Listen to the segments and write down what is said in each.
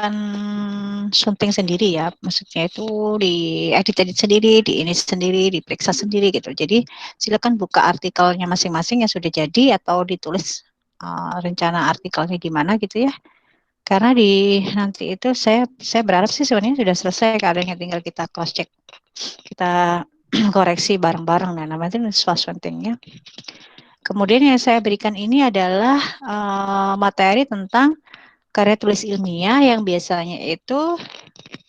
melakukan syuting sendiri ya, maksudnya itu diedit sendiri, di ini sendiri, diperiksa sendiri gitu. Jadi silakan buka artikelnya masing-masing yang sudah jadi atau ditulis rencana artikelnya gimana gitu ya. Karena di nanti itu saya berharap sih sebenarnya sudah selesai, keadaannya tinggal kita cross check, kita koreksi bareng-bareng. Nah, namanya itu syutingnya. Kemudian yang saya berikan ini adalah materi tentang karya tulis ilmiah yang biasanya itu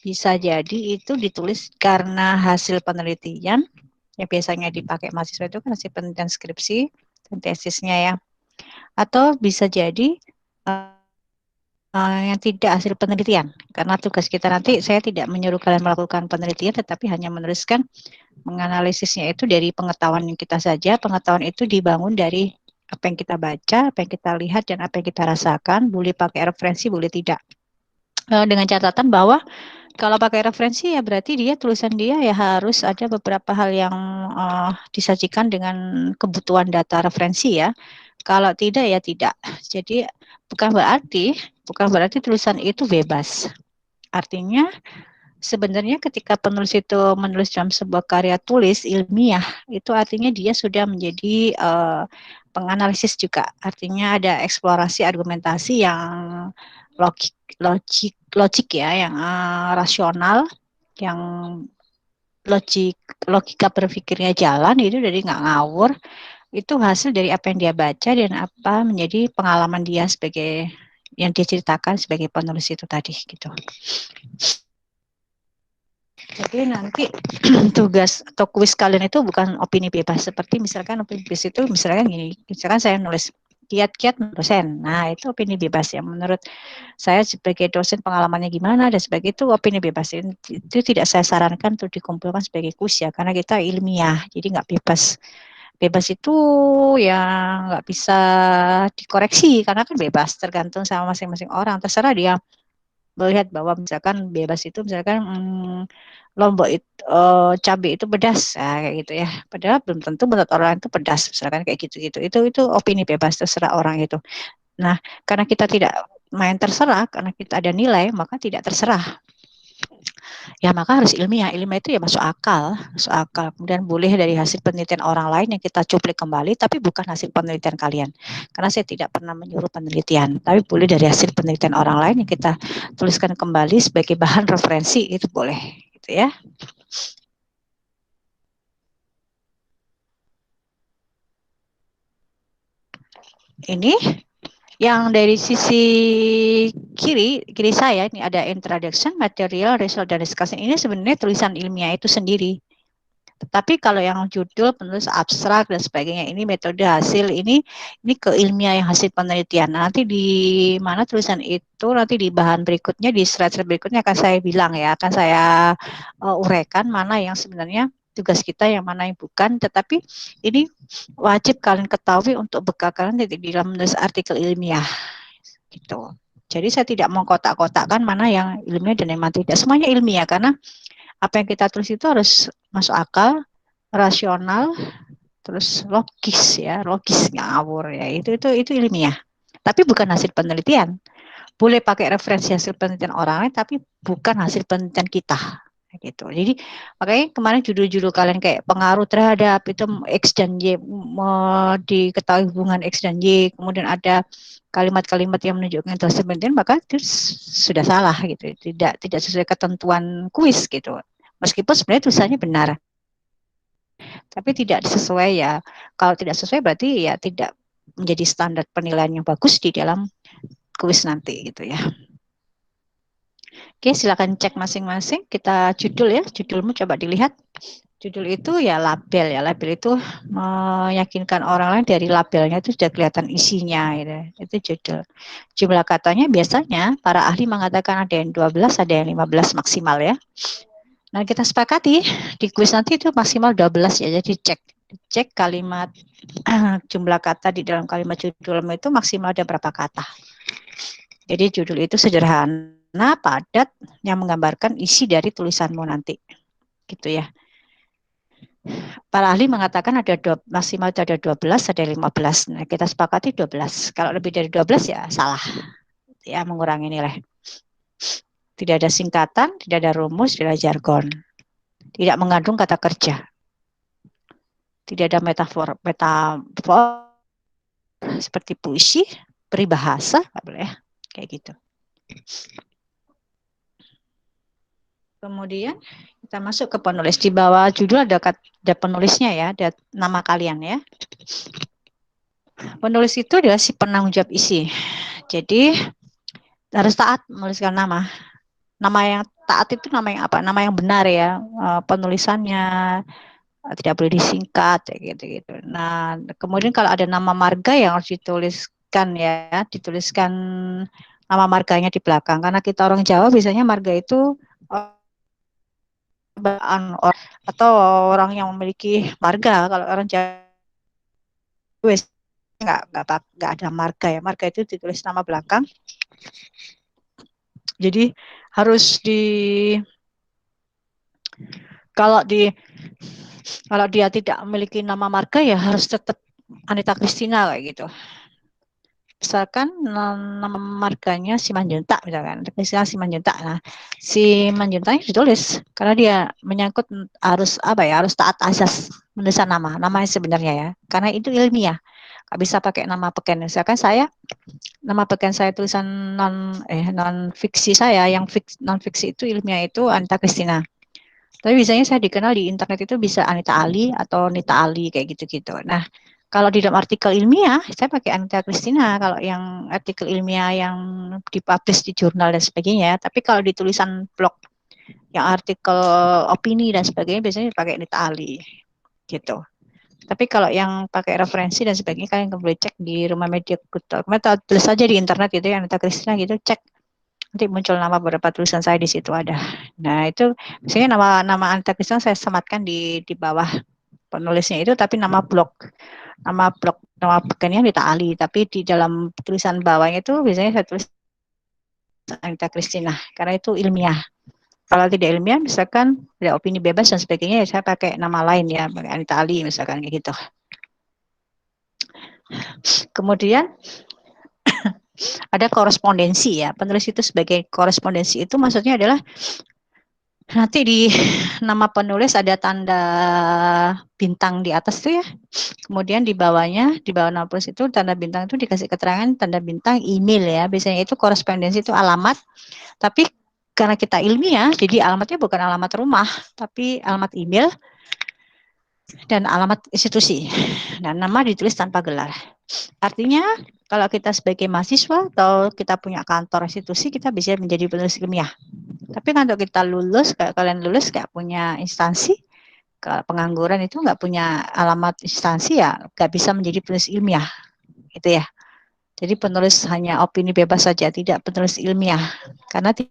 bisa jadi itu ditulis karena hasil penelitian yang biasanya dipakai mahasiswa itu kan hasil penelitian skripsi dan tesisnya ya, atau bisa jadi yang tidak hasil penelitian, karena tugas kita nanti saya tidak menyuruh kalian melakukan penelitian tetapi hanya menuliskan menganalisisnya itu dari pengetahuan kita saja. Pengetahuan itu dibangun dari apa yang kita baca, apa yang kita lihat, dan apa yang kita rasakan. Boleh pakai referensi, boleh tidak. Dengan catatan bahwa kalau pakai referensi ya berarti dia tulisan dia ya harus ada beberapa hal yang disajikan dengan kebutuhan data referensi ya. Kalau tidak ya tidak. Jadi bukan berarti tulisan itu bebas. Artinya sebenarnya ketika penulis itu menulis dalam sebuah karya tulis ilmiah, itu artinya dia sudah menjadi penganalisis juga. Artinya ada eksplorasi argumentasi yang logik ya, yang rasional, yang logika berpikirnya jalan, itu jadi nggak ngawur. Itu hasil dari apa yang dia baca dan apa menjadi pengalaman dia sebagai yang dia ceritakan sebagai penulis itu tadi gitu. Jadi nanti tugas atau kuis kalian itu bukan opini bebas, seperti misalkan opini bebas itu misalkan gini, misalkan saya nulis kiat-kiat dosen, nah itu opini bebas ya, menurut saya sebagai dosen pengalamannya gimana dan sebagainya, itu opini bebas, itu tidak saya sarankan untuk dikumpulkan sebagai kuis ya, karena kita ilmiah, jadi nggak bebas. Bebas itu ya nggak bisa dikoreksi, karena kan bebas, tergantung sama masing-masing orang, terserah dia melihat bahwa misalkan bebas itu misalkan lombok itu cabai itu pedas kayak gitu ya, padahal belum tentu menurut orang itu pedas misalkan kayak gitu-gitu, itu opini bebas terserah orang itu. Nah, karena kita tidak main terserah, karena kita ada nilai maka tidak terserah ya, maka harus ilmiah. Ilmiah itu ya masuk akal. Kemudian boleh dari hasil penelitian orang lain yang kita cuplik kembali, tapi bukan hasil penelitian kalian. Karena saya tidak pernah menyuruh penelitian, tapi boleh dari hasil penelitian orang lain yang kita tuliskan kembali sebagai bahan referensi, itu boleh, gitu ya. Ini yang dari sisi kiri saya ini ada introduction, material, result, dan discussion. Ini sebenarnya tulisan ilmiah itu sendiri. Tapi kalau yang judul penulis abstrak dan sebagainya ini metode hasil ini ke ilmiah yang hasil penelitian. Nanti di mana tulisan itu nanti di bahan berikutnya, di slide berikutnya akan saya bilang ya, akan saya uraikan mana yang sebenarnya tugas kita, yang mana yang bukan. Tetapi ini wajib kalian ketahui untuk bekal kalian di dalam menulis artikel ilmiah gitu. Jadi saya tidak mau kotak-kotakkan mana yang ilmiah dan yang tidak. Semuanya ilmiah, karena apa yang kita tulis itu harus masuk akal, rasional, terus logis ya, logis ngawur ya, itu ilmiah. Tapi bukan hasil penelitian. Boleh pakai referensi hasil penelitian orang lain, tapi bukan hasil penelitian kita. Gitu. Jadi makanya kemarin judul-judul kalian kayak pengaruh terhadap itu X dan Y, diketahui hubungan X dan Y, kemudian ada kalimat-kalimat yang menunjukkan itu hasil penelitian, maka itu sudah salah gitu. Tidak sesuai ketentuan kuis gitu. Meskipun sebenarnya tulisannya benar, tapi tidak sesuai ya. Kalau tidak sesuai berarti ya tidak menjadi standar penilaian yang bagus di dalam kuis nanti gitu ya. Oke, silakan cek masing-masing. Kita judul ya, judulmu coba dilihat. Judul itu ya label ya, label itu meyakinkan orang lain dari labelnya itu sudah kelihatan isinya gitu. Itu judul. Jumlah katanya biasanya para ahli mengatakan ada yang 12, ada yang 15 maksimal ya. Nah, kita sepakati di kuis nanti itu maksimal 12 ya. Jadi cek kalimat jumlah kata di dalam kalimat judulmu itu maksimal ada berapa kata. Jadi judul itu sederhana, padat, yang menggambarkan isi dari tulisanmu nanti. Gitu ya. Para ahli mengatakan ada maksimal ada 12, ada 15. Nah, kita sepakati 12. Kalau lebih dari 12 ya salah. Ya, mengurangi nilai. Tidak ada singkatan, tidak ada rumus, tidak ada jargon. Tidak mengandung kata kerja. Tidak ada metafor seperti puisi, peribahasa, nggak boleh ya. Kayak gitu. Kemudian kita masuk ke penulis. Di bawah judul ada penulisnya ya, ada nama kalian ya. Penulis itu adalah si penanggung jawab isi. Jadi harus taat menuliskan nama. Nama yang taat itu nama yang apa? Nama yang benar ya. Penulisannya tidak boleh disingkat gitu-gitu. Nah, kemudian kalau ada nama marga yang harus dituliskan ya, dituliskan nama marganya di belakang. Karena kita orang Jawa biasanya marga itu atau orang yang memiliki marga. Kalau orang Jawa nggak ada marga ya. Marga itu ditulis nama belakang. Jadi harus kalau dia tidak memiliki nama marga ya harus tetap Anita Christina kayak gitu. Misalkan nama marganya Simanjuntak misalkan, Christina Simanjuntak. Nah, Simanjuntak ditulis karena dia menyangkut harus apa ya, harus taat asas menulisan namanya sebenarnya ya. Karena itu ilmiah. Nggak bisa pakai nama peken. Misalkan nama peken saya tulisan non fiksi saya, yang non fiksi itu ilmiah itu Anita Christina. Tapi biasanya saya dikenal di internet itu bisa Anita Ali atau Nita Ali kayak gitu-gitu. Nah, kalau di dalam artikel ilmiah, saya pakai Anita Christina. Kalau yang artikel ilmiah yang dipublish di jurnal dan sebagainya. Tapi kalau di tulisan blog, yang artikel opini dan sebagainya, biasanya pakai Nita Ali. Gitu. Tapi kalau yang pakai referensi dan sebagainya, kalian boleh cek di rumah media atau tulis saja di internet gitu ya, Anita Christina gitu, cek. Nanti muncul nama beberapa tulisan saya di situ ada. Nah, itu biasanya nama Anita Christina saya sematkan di bawah penulisnya itu, tapi nama pegannya Nita Ali, tapi di dalam tulisan bawahnya itu biasanya saya tulis Anita Christina karena itu ilmiah. Kalau tidak ilmiah misalkan ada opini bebas dan sebagainya ya saya pakai nama lain ya, pakai Anita Ali misalkan kayak gitu. Kemudian ada korespondensi ya. Penulis itu sebagai korespondensi itu maksudnya adalah nanti di nama penulis ada tanda bintang di atas tuh ya. Kemudian di bawahnya, di bawah nama penulis itu tanda bintang itu dikasih keterangan tanda bintang email ya. Biasanya itu korespondensi itu alamat. Tapi karena kita ilmiah, jadi alamatnya bukan alamat rumah, tapi alamat email dan alamat institusi. Dan nama ditulis tanpa gelar. Artinya kalau kita sebagai mahasiswa atau kita punya kantor institusi, kita bisa menjadi penulis ilmiah. Tapi kalau kita lulus, kayak kalian lulus nggak punya instansi, pengangguran itu nggak punya alamat instansi ya nggak bisa menjadi penulis ilmiah, gitu ya. Jadi penulis hanya opini bebas saja, tidak penulis ilmiah, karena tidak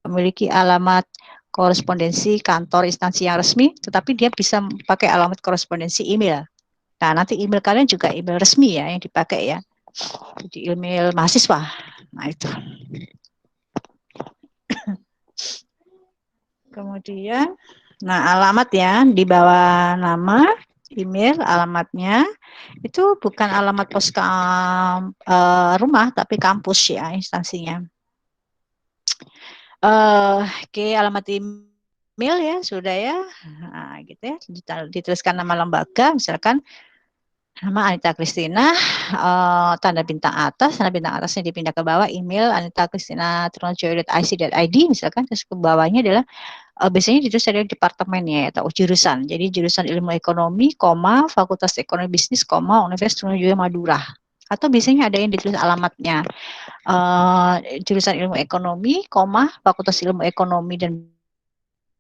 memiliki alamat korespondensi kantor instansi yang resmi, tetapi dia bisa pakai alamat korespondensi email. Nah, nanti email kalian juga email resmi ya yang dipakai ya. Jadi email mahasiswa. Nah, itu. Kemudian, nah alamat ya di bawah nama, email, alamatnya itu bukan alamat pos rumah, tapi kampus ya instansinya. Oke, alamat email ya sudah ya, nah, gitu ya. Dituliskan nama lembaga, misalkan nama Anita Christina, tanda bintang atas, tanda bintang atasnya dipindah ke bawah, email Anita Christina @trunojoyo.ic.id misalkan, terus ke bawahnya adalah biasanya ditulis dari departemennya atau jurusan. Jadi jurusan ilmu ekonomi, Fakultas Ekonomi Bisnis, Universitas Trunojoyo Madura. Atau biasanya ada yang ditulis alamatnya jurusan ilmu ekonomi, Fakultas Ilmu Ekonomi dan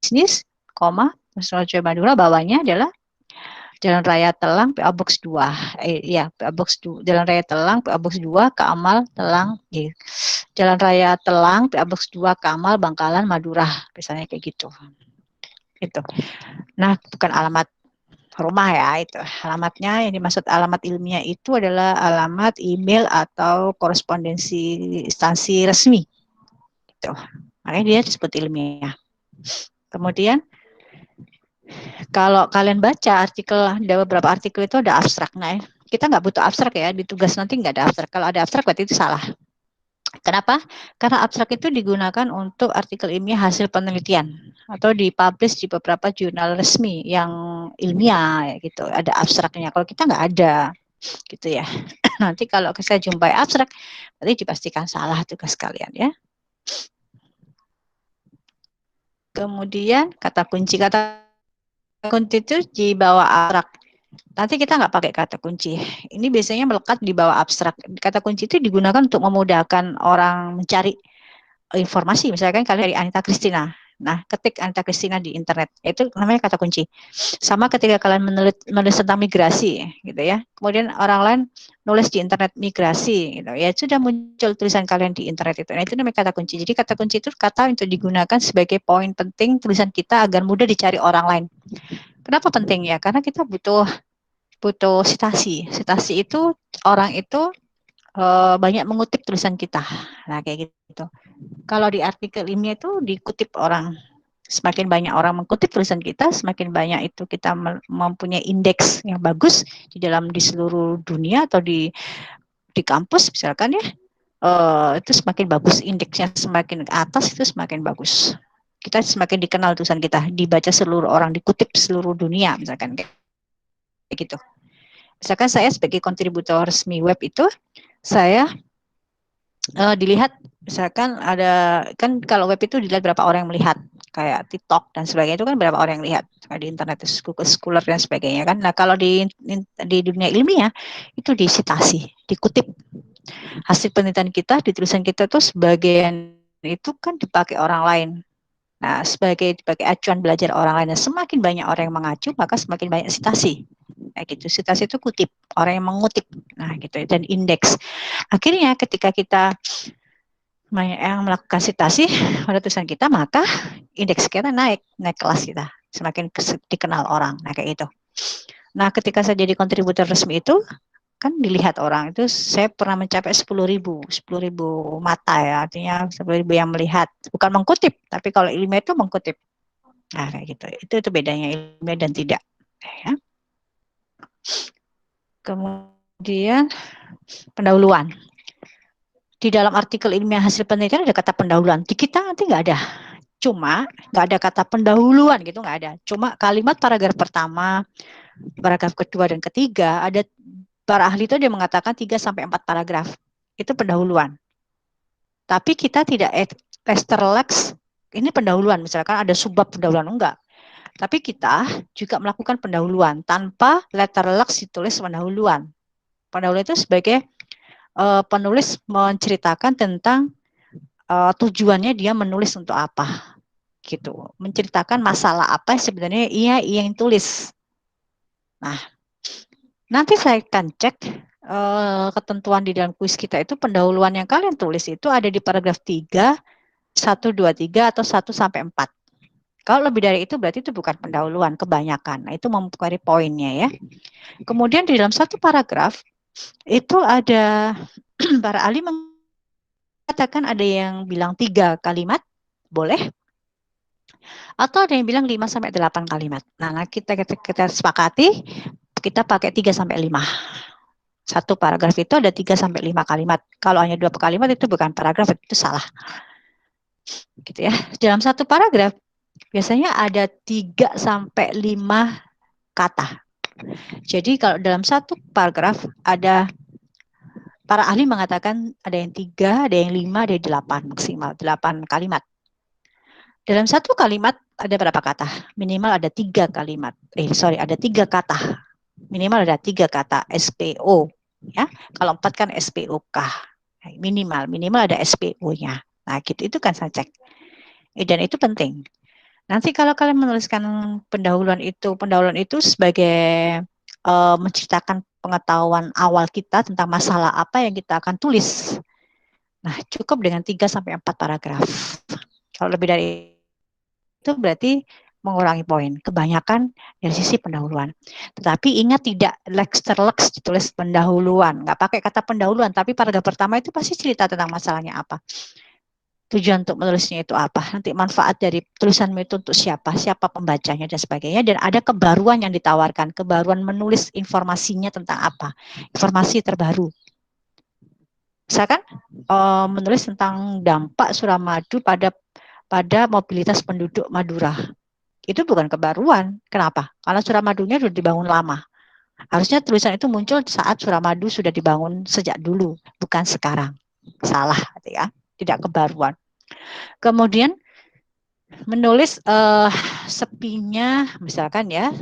Bisnis, Trunojoyo Madura. Bawahnya adalah Jalan Raya Telang, PO Box 2. PO Box 2. Jalan Raya Telang, PO Box 2, Keamal, Telang. Jalan Raya Telang, PO Box 2, Keamal, Bangkalan, Madura. Misalnya kayak gitu. Itu. Nah, bukan alamat rumah ya itu. Alamatnya yang dimaksud alamat ilmiah itu adalah alamat email atau korespondensi instansi resmi. Gitu. Makanya dia disebut ilmiah. Kemudian kalau kalian baca artikel, ada beberapa artikel itu ada abstrak. Nah, kita nggak butuh abstrak ya, di tugas nanti nggak ada abstrak. Kalau ada abstrak berarti itu salah. Kenapa? Karena abstrak itu digunakan untuk artikel ilmiah hasil penelitian atau dipublish di beberapa jurnal resmi yang ilmiah gitu. Ada abstraknya. Kalau kita nggak ada gitu ya. Nanti kalau saya jumpai abstrak, berarti dipastikan salah tugas kalian ya. Kemudian kata kunci itu di bawah abstrak. Nanti kita nggak pakai kata kunci. Ini biasanya melekat di bawah abstrak. Kata kunci itu digunakan untuk memudahkan orang mencari informasi. Misalkan kalian dari Anita Christina. Nah, ketik Anita Christina di internet. Itu namanya kata kunci. Sama ketika kalian menulis tentang migrasi, gitu ya. Kemudian orang lain nulis di internet migrasi, gitu ya. Sudah muncul tulisan kalian di internet itu. Nah, itu namanya kata kunci. Jadi kata kunci itu kata untuk digunakan sebagai poin penting tulisan kita agar mudah dicari orang lain. Kenapa penting ya? Karena kita butuh citasi. Citasi itu orang itu banyak mengutip tulisan kita. Nah, kayak gitu. Kalau di artikel ilmiah itu dikutip orang. Semakin banyak orang mengutip tulisan kita, semakin banyak itu kita mempunyai indeks yang bagus di seluruh dunia atau di kampus misalkan ya. Itu semakin bagus indeksnya, semakin ke atas itu semakin bagus. Kita semakin dikenal tulisan kita, dibaca seluruh orang, dikutip seluruh dunia misalkan kayak gitu. Misalkan saya sebagai kontributor resmi web itu, saya dilihat misalkan ada kan kalau web itu dilihat berapa orang yang melihat kayak TikTok dan sebagainya itu kan berapa orang yang lihat di internet Google Scholar dan sebagainya kan. Nah kalau di dunia ilmiah itu disitasi, dikutip hasil penelitian kita di tulisan kita tuh sebagian itu kan dipakai orang lain. Nah dipakai acuan belajar orang lain. Dan semakin banyak orang yang mengacu maka semakin banyak sitasi. Kayak gitu. Sitasi itu kutip, orang yang mengutip. Nah gitu dan indeks. Akhirnya ketika kita yang melakukan citasi pada tulisan kita, maka indeks kita naik kelas kita, semakin dikenal orang. Nah kayak itu. Nah ketika saya jadi kontributor resmi itu, kan dilihat orang itu saya pernah mencapai 10.000 mata ya, artinya 10.000 yang melihat, bukan mengkutip, tapi kalau ilmiah itu mengkutip. Nah kayak gitu. Itu bedanya ilmiah dan tidak. Ya. Kemudian pendahuluan. Di dalam artikel ilmiah hasil penelitian ada kata pendahuluan. Di kita nanti nggak ada. Cuma nggak ada kata pendahuluan gitu, nggak ada. Cuma kalimat paragraf pertama, paragraf kedua dan ketiga ada para ahli itu dia mengatakan 3 sampai 4 paragraf. Itu pendahuluan. Tapi kita tidak extra-lex ini pendahuluan, misalkan ada subbab pendahuluan enggak. Tapi kita juga melakukan pendahuluan tanpa letter lex ditulis pendahuluan. Pendahuluan itu sebagai penulis menceritakan tentang tujuannya dia menulis untuk apa gitu, menceritakan masalah apa sebenarnya ia yang tulis. Nah, nanti saya akan cek ketentuan di dalam kuis kita itu pendahuluan yang kalian tulis itu ada di paragraf 3, 1, 2, 3 atau 1 sampai 4. Kalau lebih dari itu berarti itu bukan pendahuluan, kebanyakan. Nah, itu mempengaruhi poinnya ya. Kemudian di dalam satu paragraf itu ada para ahli mengatakan ada yang bilang 3 kalimat, boleh. Atau ada yang bilang 5 sampai 8 kalimat. Nah, kita sepakati kita pakai 3 sampai 5. Satu paragraf itu ada 3 sampai 5 kalimat. Kalau hanya 2 kalimat itu bukan paragraf, itu salah. Gitu ya. Dalam satu paragraf biasanya ada 3 sampai 5 kata. Jadi kalau dalam satu paragraf ada para ahli mengatakan ada yang 3, ada yang 5, ada yang 8 maksimal 8 kalimat. Dalam satu kalimat ada berapa kata? Minimal ada 3 kalimat. Ada 3 kata. Minimal ada 3 kata SPO. Ya, kalau 4 kan SPOK. Minimal ada SPO-nya. Nah, gitu itu kan saya cek. Dan itu penting. Nanti kalau kalian menuliskan pendahuluan itu sebagai menceritakan pengetahuan awal kita tentang masalah apa yang kita akan tulis. Nah, cukup dengan 3 sampai 4 paragraf. Kalau lebih dari itu berarti mengurangi poin. Kebanyakan dari sisi pendahuluan. Tetapi ingat tidak lex ditulis pendahuluan. Nggak pakai kata pendahuluan, tapi paragraf pertama itu pasti cerita tentang masalahnya apa. Tujuan untuk menulisnya itu apa. Nanti manfaat dari tulisanmu itu untuk siapa pembacanya dan sebagainya. Dan ada kebaruan yang ditawarkan. Kebaruan menulis informasinya tentang apa. Informasi terbaru. Misalkan menulis tentang dampak Suramadu pada mobilitas penduduk Madura. Itu bukan kebaruan. Kenapa? Karena Suramadunya sudah dibangun lama. Harusnya tulisan itu muncul saat Suramadu sudah dibangun sejak dulu, bukan sekarang. Salah, ya. Tidak kebaruan. Kemudian menulis sepinya, misalkan ya,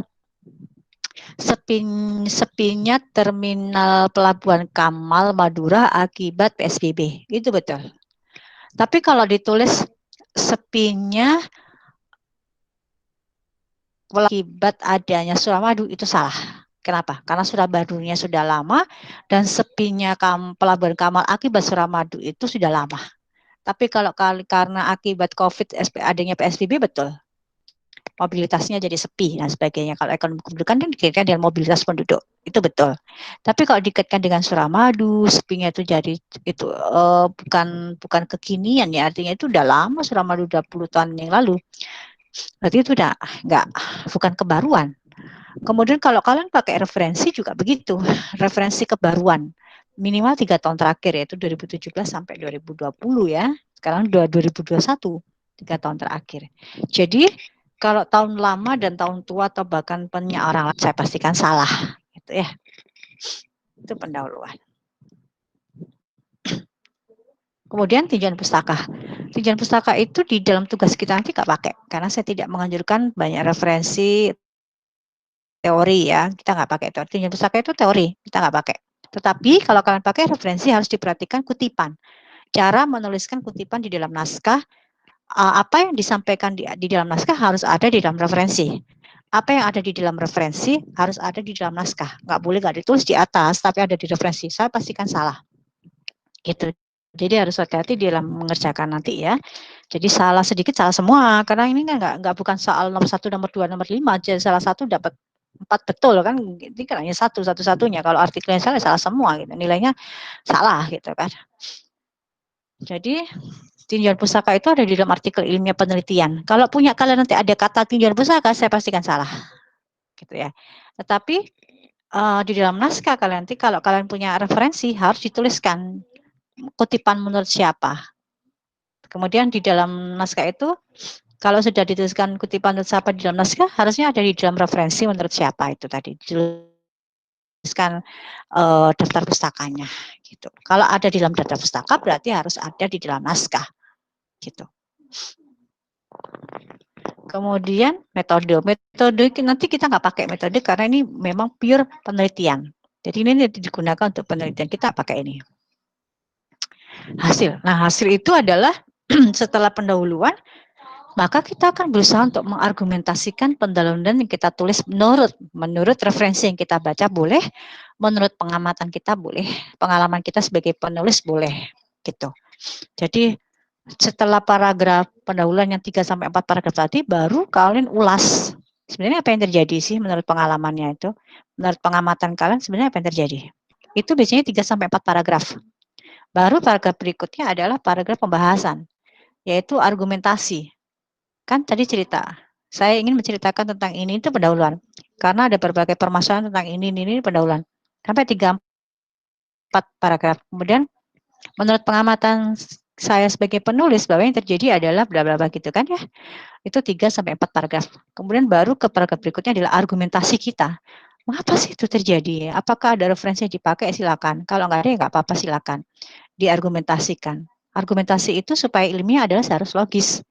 sepinya terminal pelabuhan Kamal Madura akibat PSBB. Itu betul. Tapi kalau ditulis sepinya akibat adanya Suramadu, itu salah. Kenapa? Karena Suramadunya sudah lama dan sepinya pelabuhan Kamal akibat Suramadu itu sudah lama. Tapi kalau karena akibat COVID adanya PSBB, betul. Mobilitasnya jadi sepi dan sebagainya. Kalau ekonomi kependudukan kan dikaitkan dengan mobilitas penduduk, itu betul. Tapi kalau dikaitkan dengan Suramadu, sepinya itu jadi itu bukan kekinian ya, artinya itu udah lama Suramadu, udah puluh tahun yang lalu. Berarti itu udah bukan kebaruan. Kemudian kalau kalian pakai referensi juga begitu, referensi kebaruan minimal 3 tahun terakhir, yaitu 2017 sampai 2020 ya. Sekarang 2021, 3 tahun terakhir. Jadi kalau tahun lama dan tahun tua atau bahkan orang saya pastikan salah, gitu ya. Itu pendahuluan. Kemudian tinjauan pustaka. Tinjauan pustaka itu di dalam tugas kita nanti nggak pakai, karena saya tidak menganjurkan banyak referensi teori ya, kita nggak pakai teori. Tinjauan pustaka itu teori, kita nggak pakai. Tetapi kalau kalian pakai referensi harus diperhatikan kutipan. Cara menuliskan kutipan di dalam naskah, apa yang disampaikan di dalam naskah harus ada di dalam referensi. Apa yang ada di dalam referensi harus ada di dalam naskah. Nggak boleh nggak ditulis di atas, tapi ada di referensi. Saya pastikan salah. Gitu. Jadi harus hati-hati di dalam mengerjakan nanti ya. Jadi salah sedikit salah semua, karena ini kan nggak bukan soal nomor 1, nomor 2, nomor 5. Jadi salah satu dapat 4 betul kan, ini kan hanya satu-satunya. Kalau artikelnya salah semua gitu, nilainya salah gitu kan. Jadi tinjauan pusaka itu ada di dalam artikel ilmiah penelitian. Kalau punya kalian nanti ada kata tinjauan pusaka, saya pastikan salah, gitu ya. Tetapi di dalam naskah kalian nanti kalau kalian punya referensi harus dituliskan kutipan menurut siapa. Kemudian di dalam naskah itu kalau sudah dituliskan kutipan menurut siapa di dalam naskah, harusnya ada di dalam referensi menurut siapa itu tadi. Dituliskan daftar pustakanya gitu. Kalau ada di dalam daftar pustaka berarti harus ada di dalam naskah gitu. Kemudian metode nanti kita nggak pakai metode karena ini memang pure penelitian. Jadi ini digunakan untuk penelitian, kita pakai ini. Hasil. Nah, hasil itu adalah setelah pendahuluan, maka kita akan berusaha untuk mengargumentasikan pendahuluan yang kita tulis menurut referensi yang kita baca boleh, menurut pengamatan kita boleh, pengalaman kita sebagai penulis boleh, gitu. Jadi setelah paragraf pendahuluan yang 3 sampai 4 paragraf tadi, baru kalian ulas. Sebenarnya apa yang terjadi sih menurut pengalamannya itu? Menurut pengamatan kalian sebenarnya apa yang terjadi? Itu biasanya 3 sampai 4 paragraf. Baru paragraf berikutnya adalah paragraf pembahasan, yaitu argumentasi. Kan tadi cerita, saya ingin menceritakan tentang ini, itu pendahuluan. Karena ada berbagai permasalahan tentang ini pendahuluan. Sampai 3 4 paragraf. Kemudian menurut pengamatan saya sebagai penulis bahwa yang terjadi adalah bla bla bla gitu kan ya. Itu 3 sampai 4 paragraf. Kemudian baru ke paragraf berikutnya adalah argumentasi kita. Mengapa sih itu terjadi? Apakah ada referensi yang dipakai? Silakan. Kalau nggak ada ya nggak apa-apa, silakan. Diargumentasikan. Argumentasi itu supaya ilmiah adalah harus logis,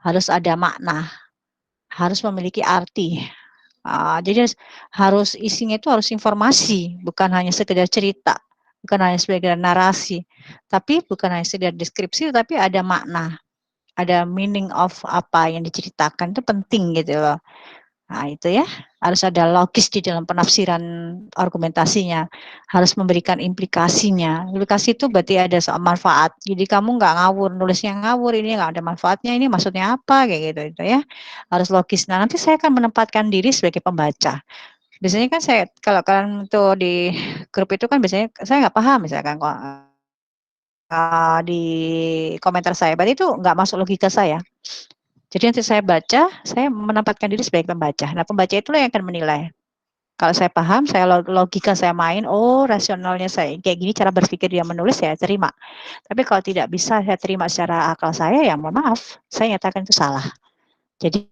harus ada makna, harus memiliki arti. Jadi harus isinya itu harus informasi, bukan hanya sekedar cerita, bukan hanya sekedar narasi, tapi bukan hanya sekedar deskripsi, tapi ada makna, ada meaning of apa yang diceritakan, itu penting gitu loh. Nah itu ya, harus ada logis di dalam penafsiran argumentasinya, harus memberikan implikasinya. Implikasi itu berarti ada soal manfaat, jadi kamu nggak ngawur, nulisnya ngawur, ini nggak ada manfaatnya, ini maksudnya apa, kayak gitu itu ya. Harus logis. Nah nanti saya akan menempatkan diri sebagai pembaca. Biasanya kan saya, kalau kalian tuh di grup itu kan biasanya saya nggak paham misalkan kok di komentar saya, berarti itu nggak masuk logika saya. Jadi nanti saya baca, saya menempatkan diri sebagai pembaca. Nah, pembaca itulah yang akan menilai. Kalau saya paham, saya logika saya main, oh rasionalnya saya kayak gini cara berpikir dia menulis, saya terima. Tapi kalau tidak bisa saya terima secara akal saya, ya mohon maaf, saya nyatakan itu salah. Jadi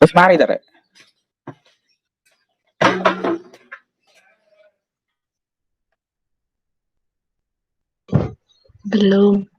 Terus mari Tere. Belum.